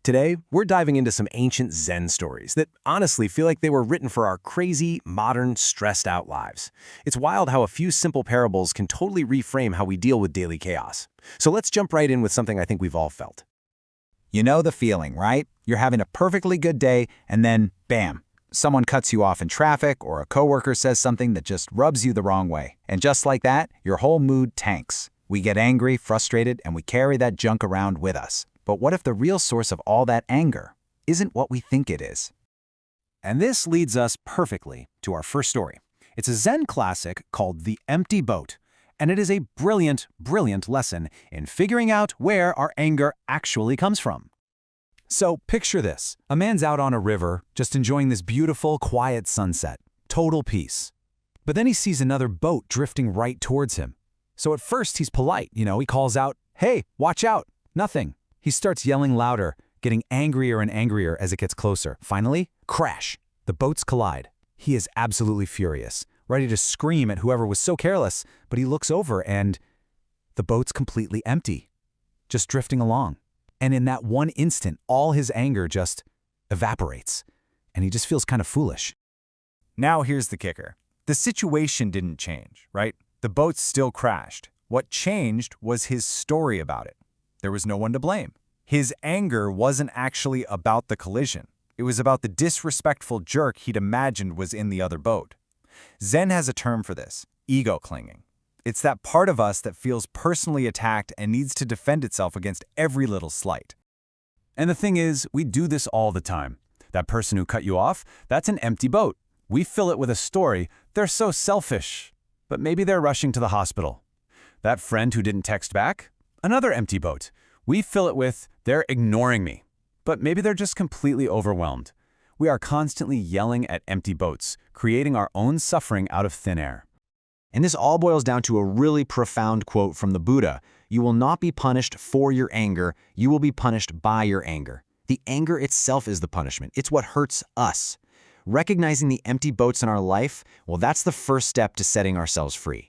Today, we're diving into some ancient Zen stories that honestly feel like they were written for our crazy, modern, stressed-out lives. It's wild how a few simple parables can totally reframe how we deal with daily chaos. So let's jump right in with something I think we've all felt. You know the feeling, right? You're having a perfectly good day, and then, bam, someone cuts you off in traffic or a coworker says something that just rubs you the wrong way. And just like that, your whole mood tanks. We get angry, frustrated, and we carry that junk around with us. But what if the real source of all that anger isn't what we think it is? And this leads us perfectly to our first story. It's a Zen classic called The Empty Boat, and it is a brilliant, brilliant lesson in figuring out where our anger actually comes from. So picture this. A man's out on a river, just enjoying this beautiful, quiet sunset. Total peace. But then he sees another boat drifting right towards him. So at first he's polite, he calls out, "Hey, watch out!" Nothing. He starts yelling louder, getting angrier and angrier as it gets closer. Finally, crash! The boats collide. He is absolutely furious, ready to scream at whoever was so careless, but he looks over and the boat's completely empty, just drifting along. And in that one instant, all his anger just evaporates, and he just feels kind of foolish. Now here's the kicker. The situation didn't change, right? The boat still crashed. What changed was his story about it. There was no one to blame. His anger wasn't actually about the collision. It was about the disrespectful jerk he'd imagined was in the other boat. Zen has a term for this: ego clinging. It's that part of us that feels personally attacked and needs to defend itself against every little slight. And the thing is, we do this all the time. That person who cut you off, that's an empty boat. We fill it with a story. They're so selfish. But maybe they're rushing to the hospital. That friend who didn't text back? Another empty boat. We fill it with, they're ignoring me. But maybe they're just completely overwhelmed. We are constantly yelling at empty boats, creating our own suffering out of thin air. And this all boils down to a really profound quote from the Buddha. You will not be punished for your anger, you will be punished by your anger. The anger itself is the punishment. It's what hurts us. Recognizing the empty boats in our life, well, that's the first step to setting ourselves free.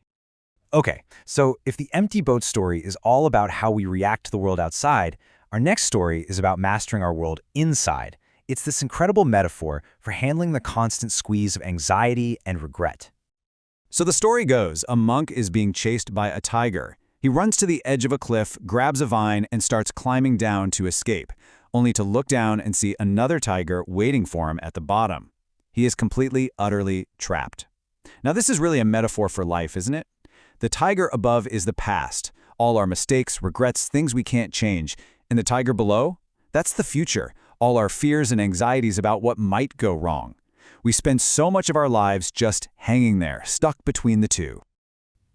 Okay, so if the empty boat story is all about how we react to the world outside, our next story is about mastering our world inside. It's this incredible metaphor for handling the constant squeeze of anxiety and regret. So the story goes, a monk is being chased by a tiger. He runs to the edge of a cliff, grabs a vine, and starts climbing down to escape, only to look down and see another tiger waiting for him at the bottom. He is completely, utterly trapped. Now this is really a metaphor for life, isn't it? The tiger above is the past, all our mistakes, regrets, things we can't change. And the tiger below? That's the future, all our fears and anxieties about what might go wrong. We spend so much of our lives just hanging there, stuck between the two.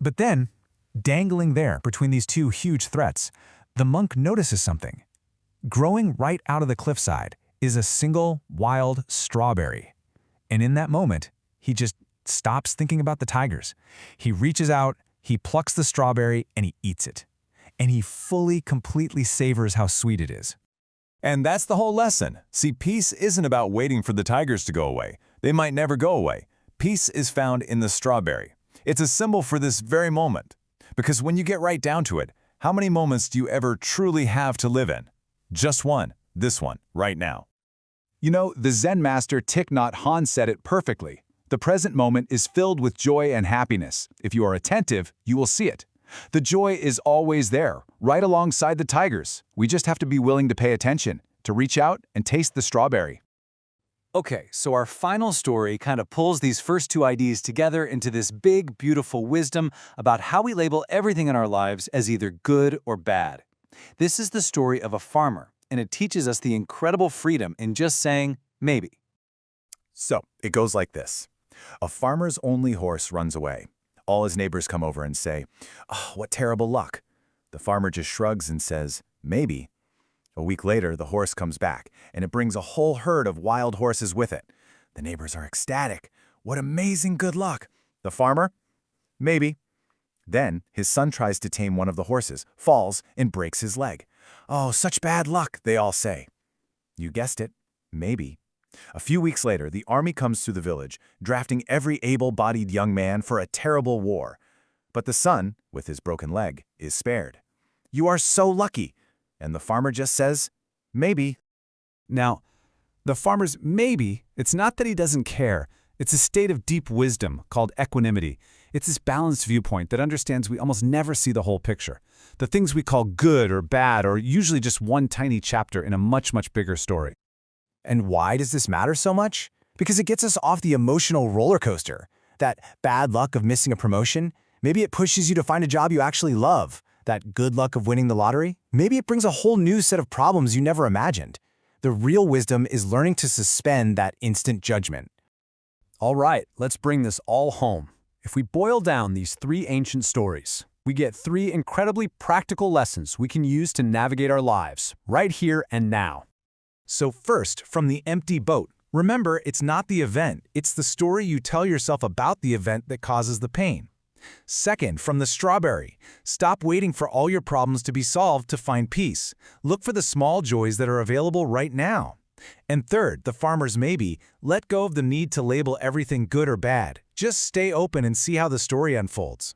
But then, dangling there between these two huge threats, the monk notices something. Growing right out of the cliffside is a single wild strawberry. And in that moment, he just stops thinking about the tigers. He reaches out, he plucks the strawberry, and he eats it. And he fully, completely savors how sweet it is. And that's the whole lesson. See, peace isn't about waiting for the tigers to go away. They might never go away. Peace is found in the strawberry. It's a symbol for this very moment. Because when you get right down to it, how many moments do you ever truly have to live in? Just one. This one, right now. You know, the Zen master Thich Nhat Hanh said it perfectly. The present moment is filled with joy and happiness. If you are attentive, you will see it. The joy is always there, right alongside the tigers. We just have to be willing to pay attention, to reach out and taste the strawberry. Okay, so our final story kind of pulls these first two ideas together into this big, beautiful wisdom about how we label everything in our lives as either good or bad. This is the story of a farmer, and it teaches us the incredible freedom in just saying, maybe. So, it goes like this. A farmer's only horse runs away. All his neighbors come over and say, "Oh, what terrible luck." The farmer just shrugs and says, "Maybe." A week later, the horse comes back, and it brings a whole herd of wild horses with it. The neighbors are ecstatic. "What amazing good luck." The farmer? "Maybe." Then, his son tries to tame one of the horses, falls, and breaks his leg. "Oh, such bad luck," they all say. You guessed it, maybe. A few weeks later, the army comes through the village, drafting every able-bodied young man for a terrible war. But the son, with his broken leg, is spared. "You are so lucky." And the farmer just says, "Maybe." Now, the farmer's maybe, it's not that he doesn't care. It's a state of deep wisdom called equanimity. It's this balanced viewpoint that understands we almost never see the whole picture. The things we call good or bad are usually just one tiny chapter in a much, much bigger story. And why does this matter so much? Because it gets us off the emotional roller coaster. That bad luck of missing a promotion, maybe it pushes you to find a job you actually love. That good luck of winning the lottery, maybe it brings a whole new set of problems you never imagined. The real wisdom is learning to suspend that instant judgment. All right, let's bring this all home. If we boil down these three ancient stories, we get three incredibly practical lessons we can use to navigate our lives, right here and now. So first, from the empty boat, remember it's not the event, it's the story you tell yourself about the event that causes the pain. Second, from the strawberry, stop waiting for all your problems to be solved to find peace. Look for the small joys that are available right now. And third, the farmer's maybe, let go of the need to label everything good or bad. Just stay open and see how the story unfolds.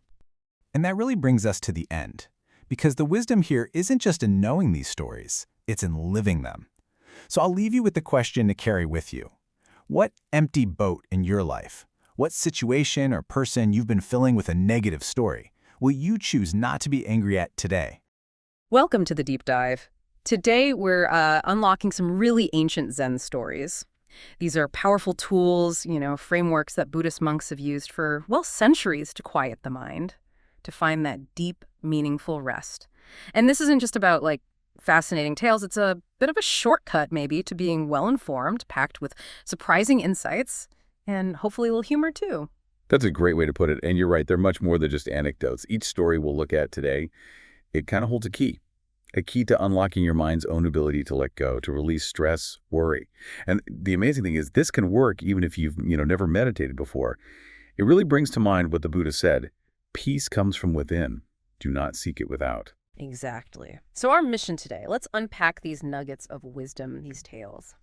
And that really brings us to the end, because the wisdom here isn't just in knowing these stories, it's in living them. So I'll leave you with the question to carry with you. What empty boat in your life? What situation or person you've been filling with a negative story will you choose not to be angry at today? Welcome to the deep dive. Today, we're unlocking some really ancient Zen stories. These are powerful tools, frameworks that Buddhist monks have used for, well, centuries to quiet the mind, to find that deep, meaningful rest. And this isn't just about, fascinating tales. It's a bit of a shortcut, maybe, to being well-informed, packed with surprising insights, and hopefully a little humor, too. That's a great way to put it. And you're right, they're much more than just anecdotes. Each story we'll look at today, it kind of holds a key to unlocking your mind's own ability to let go, to release stress, worry. And the amazing thing is this can work even if you've never meditated before. It really brings to mind what the Buddha said, peace comes from within. Do not seek it without. Exactly. So our mission today, let's unpack these nuggets of wisdom, these tales.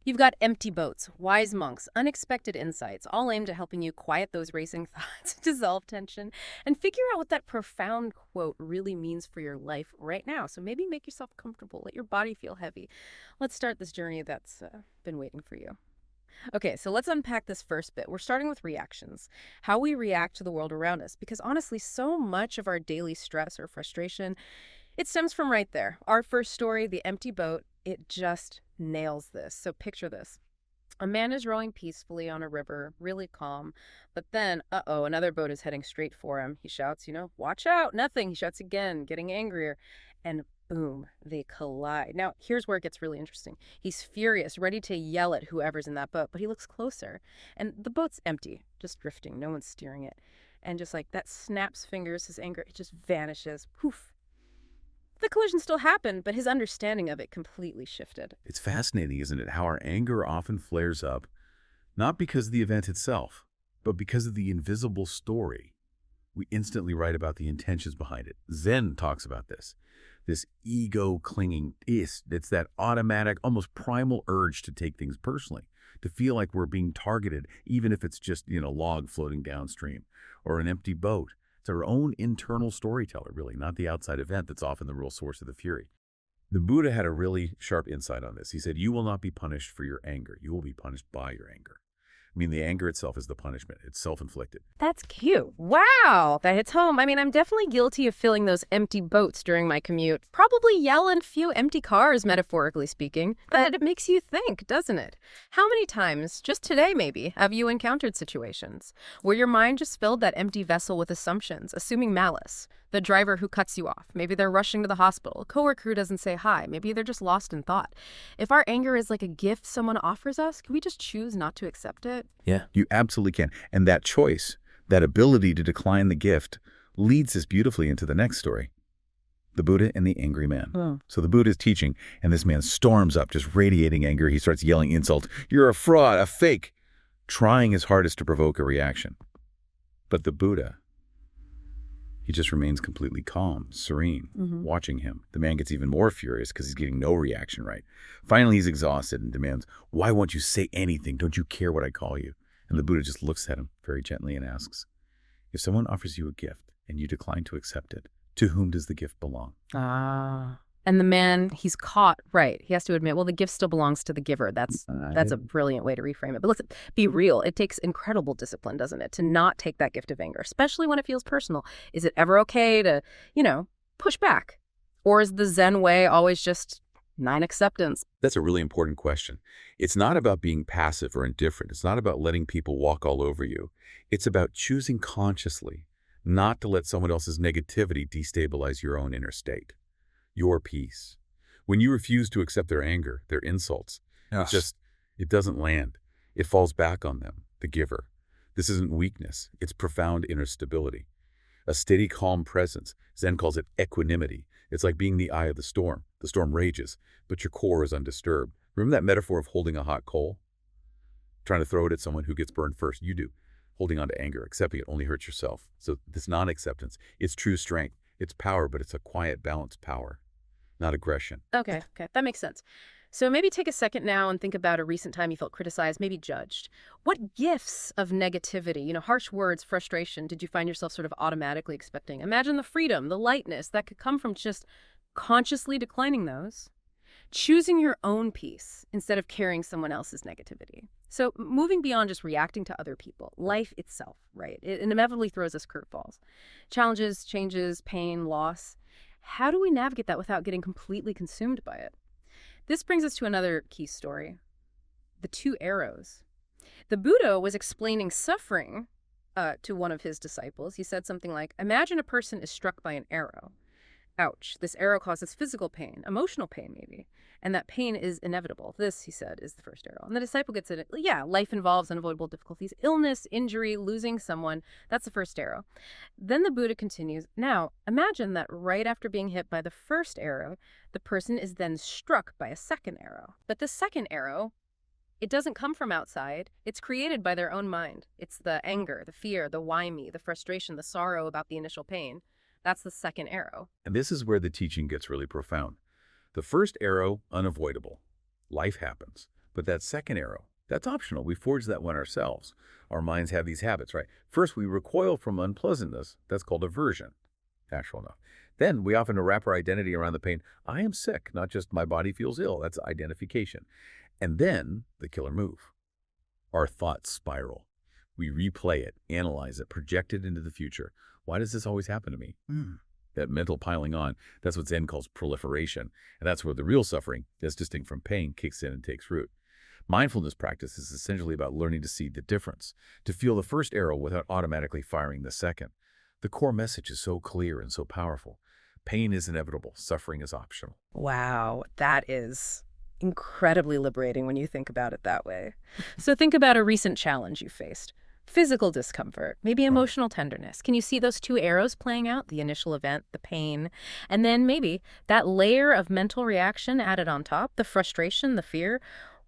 You've got empty boats, wise monks, unexpected insights, all aimed at helping you quiet those racing thoughts, dissolve tension, and figure out what that profound quote really means for your life right now. So maybe make yourself comfortable, let your body feel heavy. Let's start this journey that's been waiting for you. Okay, so let's unpack this first bit. We're starting with reactions, how we react to the world around us, because honestly, so much of our daily stress or frustration, it stems from right there. Our first story, the empty boat, it just nails this. So picture this. A man is rowing peacefully on a river, really calm, but then, another boat is heading straight for him. He shouts, watch out, nothing. He shouts again, getting angrier, and boom, they collide. Now, here's where it gets really interesting. He's furious, ready to yell at whoever's in that boat, but he looks closer, and the boat's empty, just drifting. No one's steering it. And just like that snaps fingers, his anger, it just vanishes. Poof. The collision still happened, but his understanding of it completely shifted. It's fascinating, isn't it, how our anger often flares up, not because of the event itself, but because of the invisible story. We instantly write about the intentions behind it. Zen talks about this ego clinging. It's that automatic, almost primal urge to take things personally, to feel like we're being targeted, even if it's just, log floating downstream or an empty boat. It's our own internal storyteller, really, not the outside event that's often the real source of the fury. The Buddha had a really sharp insight on this. He said, you will not be punished for your anger. You will be punished by your anger. I mean, the anger itself is the punishment. It's self-inflicted. That's cute. Wow, that hits home. I mean, I'm definitely guilty of filling those empty boats during my commute. Probably yell in a few empty cars, metaphorically speaking. But it makes you think, doesn't it? How many times, just today maybe, have you encountered situations where your mind just filled that empty vessel with assumptions, assuming malice? The driver who cuts you off, maybe they're rushing to the hospital. A coworker who doesn't say hi, maybe they're just lost in thought. If our anger is like a gift someone offers us, can we just choose not to accept it? Yeah, you absolutely can. And that choice, that ability to decline the gift, leads us beautifully into the next story. The Buddha and the angry man. Oh. So the Buddha is teaching, and this man storms up, just radiating anger. He starts yelling insults. You're a fraud, a fake, trying his hardest to provoke a reaction. But the Buddha, he just remains completely calm, serene, watching him. The man gets even more furious because he's getting no reaction right. Finally, he's exhausted and demands, why won't you say anything? Don't you care what I call you? And the Buddha just looks at him very gently and asks, if someone offers you a gift and you decline to accept it, to whom does the gift belong? Ah. And the man, he's caught, right. He has to admit, well, the gift still belongs to the giver. That's a brilliant way to reframe it. But let's be real. It takes incredible discipline, doesn't it, to not take that gift of anger, especially when it feels personal. Is it ever okay to, push back? Or is the Zen way always just non-acceptance? That's a really important question. It's not about being passive or indifferent. It's not about letting people walk all over you. It's about choosing consciously not to let someone else's negativity destabilize your own inner state, your peace. When you refuse to accept their anger, their insults, it doesn't land. It falls back on them, the giver. This isn't weakness. It's profound inner stability. A steady, calm presence. Zen calls it equanimity. It's like being the eye of the storm. The storm rages, but your core is undisturbed. Remember that metaphor of holding a hot coal? Trying to throw it at someone who gets burned first. You do. Holding on to anger, accepting it only hurts yourself. So this non-acceptance, it's true strength. It's power, but it's a quiet, balanced power, not aggression. Okay, that makes sense. So maybe take a second now and think about a recent time you felt criticized, maybe judged. What gifts of negativity, harsh words, frustration, did you find yourself sort of automatically expecting? Imagine the freedom, the lightness that could come from just consciously declining those, choosing your own peace instead of carrying someone else's negativity. So moving beyond just reacting to other people, life itself, right? It inevitably throws us curveballs. Challenges, changes, pain, loss. How do we navigate that without getting completely consumed by it? This brings us to another key story, the two arrows. The Buddha was explaining suffering to one of his disciples. He said something like, imagine a person is struck by an arrow. Ouch, this arrow causes physical pain, emotional pain maybe, and that pain is inevitable. This, he said, is the first arrow. And the disciple gets it. Yeah, life involves unavoidable difficulties, illness, injury, losing someone. That's the first arrow. Then the Buddha continues, now imagine that right after being hit by the first arrow, the person is then struck by a second arrow. But the second arrow, it doesn't come from outside. It's created by their own mind. It's the anger, the fear, the why me, the frustration, the sorrow about the initial pain. That's the second arrow. And this is where the teaching gets really profound. The first arrow, unavoidable. Life happens. But that second arrow, that's optional. We forge that one ourselves. Our minds have these habits, right? First, we recoil from unpleasantness. That's called aversion. Natural enough. Then we often wrap our identity around the pain. I am sick, not just my body feels ill. That's identification. And then the killer move. Our thoughts spiral. We replay it, analyze it, project it into the future. Why does this always happen to me? That mental piling on, that's what Zen calls proliferation. And that's where the real suffering, as distinct from pain, kicks in and takes root. Mindfulness practice is essentially about learning to see the difference, to feel the first arrow without automatically firing the second. The core message is so clear and so powerful. Pain is inevitable. Suffering is optional. Wow, that is incredibly liberating when you think about it that way. So think about a recent challenge you faced. Physical discomfort, maybe emotional tenderness. Can you see those two arrows playing out? The initial event, the pain, and then maybe that layer of mental reaction added on top, the frustration, the fear.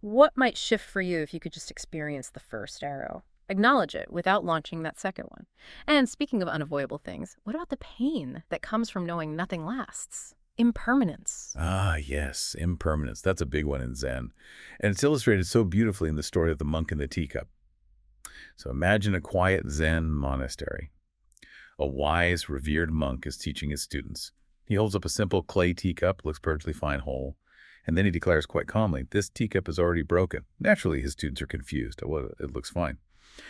What might shift for you if you could just experience the first arrow? Acknowledge it without launching that second one. And speaking of unavoidable things, what about the pain that comes from knowing nothing lasts? Impermanence. Ah, yes, impermanence. That's a big one in Zen. And it's illustrated so beautifully in the story of the monk and the teacup. So imagine a quiet Zen monastery. A wise, revered monk is teaching his students. He holds up a simple clay teacup, looks perfectly fine whole, and then he declares quite calmly, this teacup is already broken. Naturally, his students are confused. Well, it looks fine.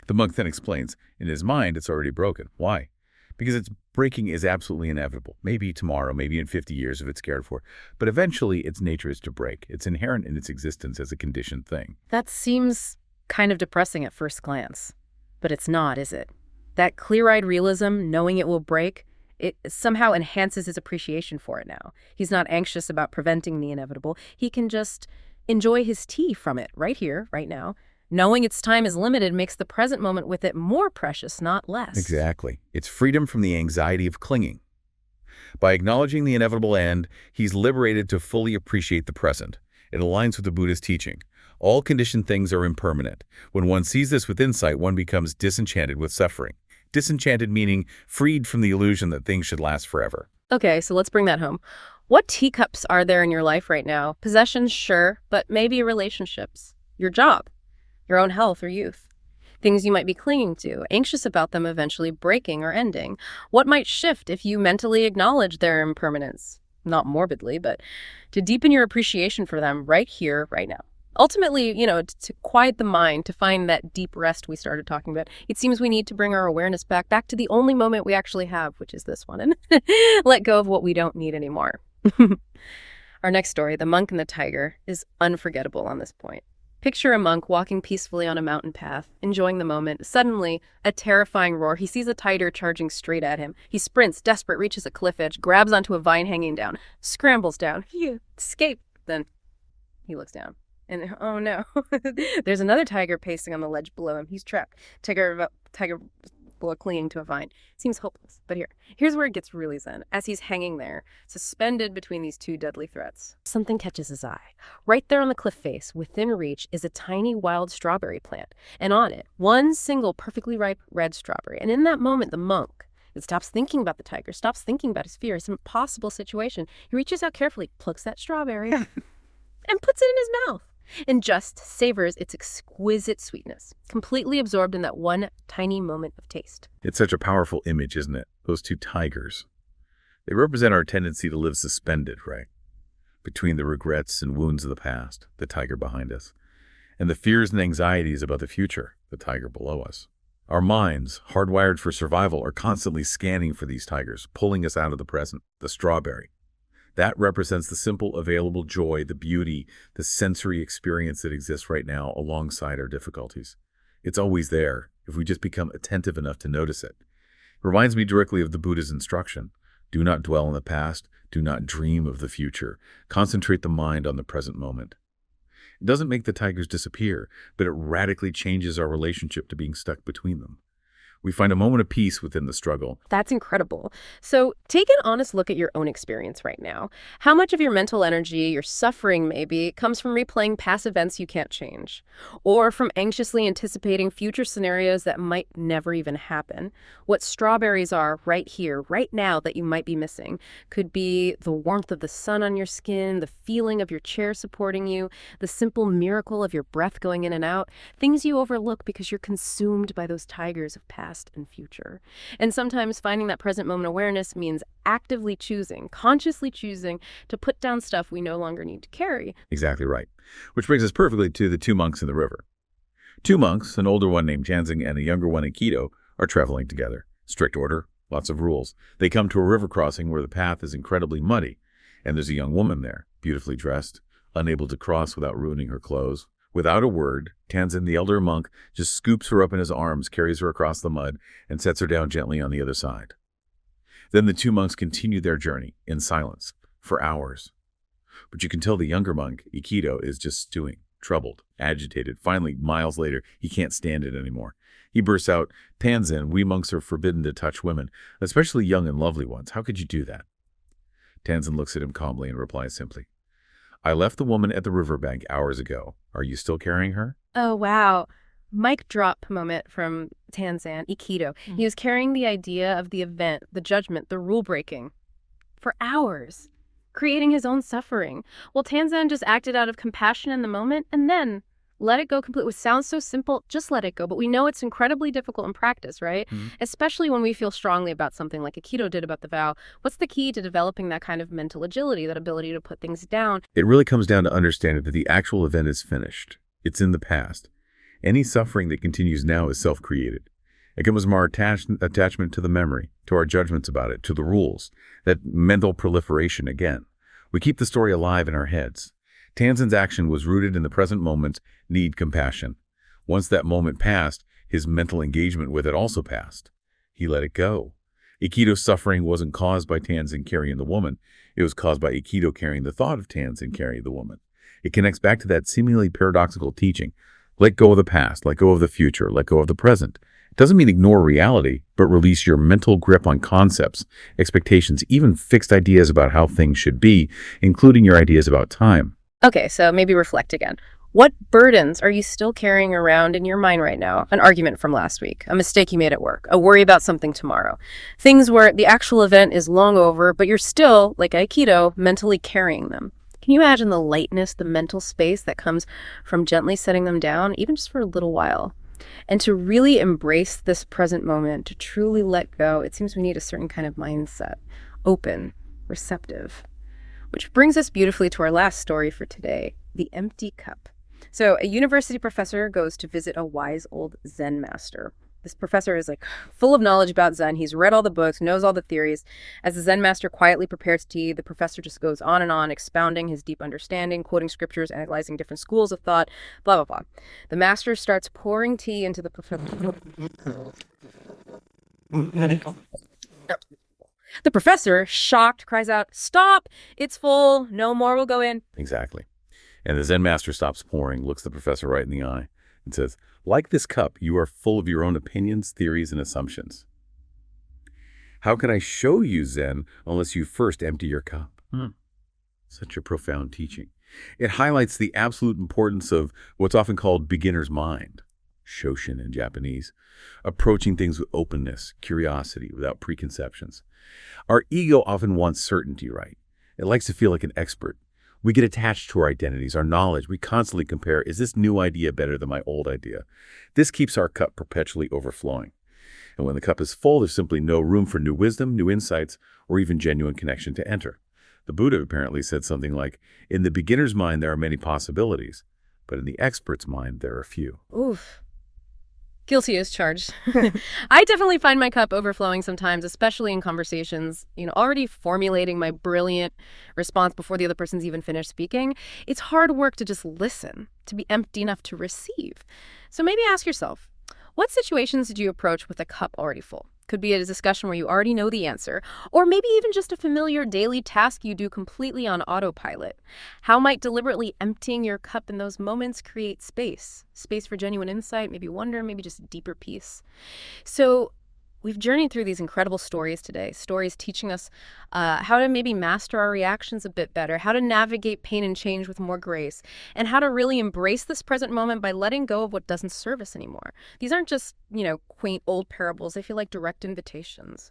The monk then explains, in his mind, it's already broken. Why? Because its breaking is absolutely inevitable. Maybe tomorrow, maybe in 50 years if it's cared for. But eventually, its nature is to break. It's inherent in its existence as a conditioned thing. That seems kind of depressing at first glance. But it's not, is it? That clear-eyed realism, knowing it will break, it somehow enhances his appreciation for it now. He's not anxious about preventing the inevitable. He can just enjoy his tea from it right here, right now. Knowing its time is limited makes the present moment with it more precious, not less. Exactly. It's freedom from the anxiety of clinging. By acknowledging the inevitable end, he's liberated to fully appreciate the present. It aligns with the Buddhist teaching. All conditioned things are impermanent. When one sees this with insight, one becomes disenchanted with suffering. Disenchanted meaning freed from the illusion that things should last forever. Okay, so let's bring that home. What teacups are there in your life right now? Possessions, sure, but maybe relationships, your job, your own health or youth. Things you might be clinging to, anxious about them eventually breaking or ending. What might shift if you mentally acknowledge their impermanence? not morbidly, but to deepen your appreciation for them right here, right now. Ultimately, to quiet the mind, to find that deep rest we started talking about, it seems we need to bring our awareness back to the only moment we actually have, which is this one, and let go of what we don't need anymore. Our next story, The Monk and the Tiger, is unforgettable on this point. Picture a monk walking peacefully on a mountain path, enjoying the moment. Suddenly, a terrifying roar. He sees a tiger charging straight at him. He sprints, desperate, reaches a cliff edge, grabs onto a vine hanging down, scrambles down. He escaped. Then he looks down. And oh no, there's another tiger pacing on the ledge below him. He's trapped. Tiger clinging to a vine. Seems hopeless. But here's where it gets really zen. As he's hanging there, suspended between these two deadly threats, something catches his eye. Right there on the cliff face, within reach, is a tiny wild strawberry plant. And on it, one single perfectly ripe red strawberry. And in that moment, the monk, it stops thinking about the tiger, stops thinking about his fear, his impossible situation. He reaches out carefully, plucks that strawberry, and puts it in his mouth. And just savors its exquisite sweetness, completely absorbed in that one tiny moment of taste. It's such a powerful image, isn't it? Those two tigers. They represent our tendency to live suspended, right? Between the regrets and wounds of the past, the tiger behind us, and the fears and anxieties about the future, the tiger below us. Our minds, hardwired for survival, are constantly scanning for these tigers, pulling us out of the present, the strawberry. That represents the simple, available joy, the beauty, the sensory experience that exists right now alongside our difficulties. It's always there, if we just become attentive enough to notice it. It reminds me directly of the Buddha's instruction. Do not dwell on the past. Do not dream of the future. Concentrate the mind on the present moment. It doesn't make the tigers disappear, but it radically changes our relationship to being stuck between them. We find a moment of peace within the struggle. That's incredible. So take an honest look at your own experience right now. How much of your mental energy, your suffering maybe, comes from replaying past events you can't change? Or from anxiously anticipating future scenarios that might never even happen? What strawberries are right here, right now, that you might be missing could be the warmth of the sun on your skin, the feeling of your chair supporting you, the simple miracle of your breath going in and out, things you overlook because you're consumed by those tigers of past and future. And sometimes finding that present moment awareness means actively choosing, consciously choosing to put down stuff we no longer need to carry. Exactly right. Which brings us perfectly to the two monks in the river. Two monks, an older one named Tanzing and a younger one, Aikido, are traveling together. Strict order, lots of rules. They come to a river crossing where the path is incredibly muddy, and there's a young woman there, beautifully dressed, unable to cross without ruining her clothes. Without a word, Tanzin, the elder monk, just scoops her up in his arms, carries her across the mud, and sets her down gently on the other side. Then the two monks continue their journey, in silence, for hours. But you can tell the younger monk, Aikido, is just stewing, troubled, agitated. Finally, miles later, he can't stand it anymore. He bursts out, Tanzin, we monks are forbidden to touch women, especially young and lovely ones. How could you do that? Tanzin looks at him calmly and replies simply, I left the woman at the riverbank hours ago. Are you still carrying her? Oh, wow. Mic drop moment from Tanzan, Aikido. He was carrying the idea of the event, the judgment, the rule breaking for hours, creating his own suffering. Well, Tanzan just acted out of compassion in the moment and then let it go completely. It sounds so simple, just let it go. But we know it's incredibly difficult in practice, right? Especially when we feel strongly about something like Aikido did about the vow. What's the key to developing that kind of mental agility, that ability to put things down? It really comes down to understanding that the actual event is finished. It's in the past. Any suffering that continues now is self-created. It comes from our attachment to the memory, to our judgments about it, to the rules, that mental proliferation again. We keep the story alive in our heads. Tanzin's action was rooted in the present moment's need compassion. Once that moment passed, his mental engagement with it also passed. He let it go. Aikido's suffering wasn't caused by Tanzin carrying the woman. It was caused by Aikido carrying the thought of Tanzin carrying the woman. It connects back to that seemingly paradoxical teaching. Let go of the past, let go of the future, let go of the present. It doesn't mean ignore reality, but release your mental grip on concepts, expectations, even fixed ideas about how things should be, including your ideas about time. Okay, so maybe reflect again. What burdens are you still carrying around in your mind right now? An argument from last week, a mistake you made at work, a worry about something tomorrow. Things where the actual event is long over, but you're still, like Aikido, mentally carrying them. Can you imagine the lightness, the mental space that comes from gently setting them down, even just for a little while? And to really embrace this present moment, to truly let go, it seems we need a certain kind of mindset, open, receptive. Which brings us beautifully to our last story for today, the empty cup. So a university professor goes to visit a wise old Zen master. This professor is like full of knowledge about Zen. He's read all the books, knows all the theories. As the Zen master quietly prepares tea, the professor just goes on and on, expounding his deep understanding, quoting scriptures, analyzing different schools of thought, blah, blah, blah. The master starts pouring tea into the professor. The professor, shocked, cries out, "Stop! It's full. No more will go in." Exactly. And the Zen master stops pouring, looks the professor right in the eye, and says, like this cup, you are full of your own opinions, theories, and assumptions. How can I show you Zen unless you first empty your cup? Such a profound teaching. It highlights the absolute importance of what's often called beginner's mind, shoshin in Japanese, approaching things with openness, curiosity, without preconceptions. Our ego often wants certainty, right? It likes to feel like an expert. We get attached to our identities, our knowledge. We constantly compare, is this new idea better than my old idea? This keeps our cup perpetually overflowing. And when the cup is full, there's simply no room for new wisdom, new insights, or even genuine connection to enter. The Buddha apparently said something like, in the beginner's mind, there are many possibilities, but in the expert's mind, there are few. Oof. Guilty as charged. I definitely find my cup overflowing sometimes, especially in conversations, already formulating my brilliant response before the other person's even finished speaking. It's hard work to just listen, to be empty enough to receive. So maybe ask yourself, what situations did you approach with a cup already full? Could be a discussion where you already know the answer, or maybe even just a familiar daily task you do completely on autopilot. How might deliberately emptying your cup in those moments create space? Space for genuine insight, maybe wonder, maybe just deeper peace. So we've journeyed through these incredible stories today, stories teaching us how to maybe master our reactions a bit better, how to navigate pain and change with more grace, and how to really embrace this present moment by letting go of what doesn't serve us anymore. These aren't just, quaint old parables. They feel like direct invitations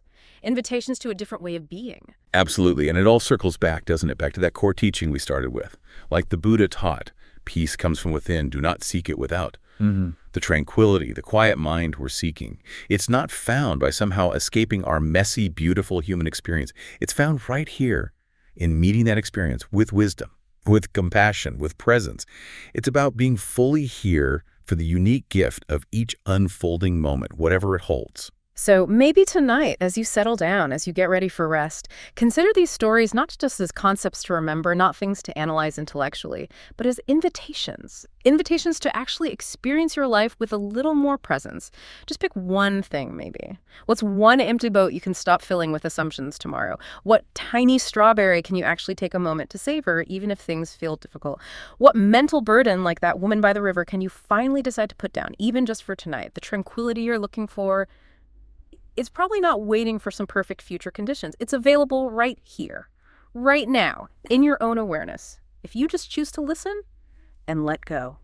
to a different way of being. Absolutely. And it all circles back, doesn't it? Back to that core teaching we started with. Like the Buddha taught, peace comes from within. Do not seek it without. The tranquility, the quiet mind we're seeking. It's not found by somehow escaping our messy, beautiful human experience. It's found right here in meeting that experience with wisdom, with compassion, with presence. It's about being fully here for the unique gift of each unfolding moment, whatever it holds. So maybe tonight, as you settle down, as you get ready for rest, consider these stories not just as concepts to remember, not things to analyze intellectually, but as invitations. Invitations to actually experience your life with a little more presence. Just pick one thing, maybe. What's one empty boat you can stop filling with assumptions tomorrow? What tiny strawberry can you actually take a moment to savor, even if things feel difficult? What mental burden, like that woman by the river, can you finally decide to put down, even just for tonight? The tranquility you're looking for, it's probably not waiting for some perfect future conditions. It's available right here, right now, in your own awareness, if you just choose to listen and let go.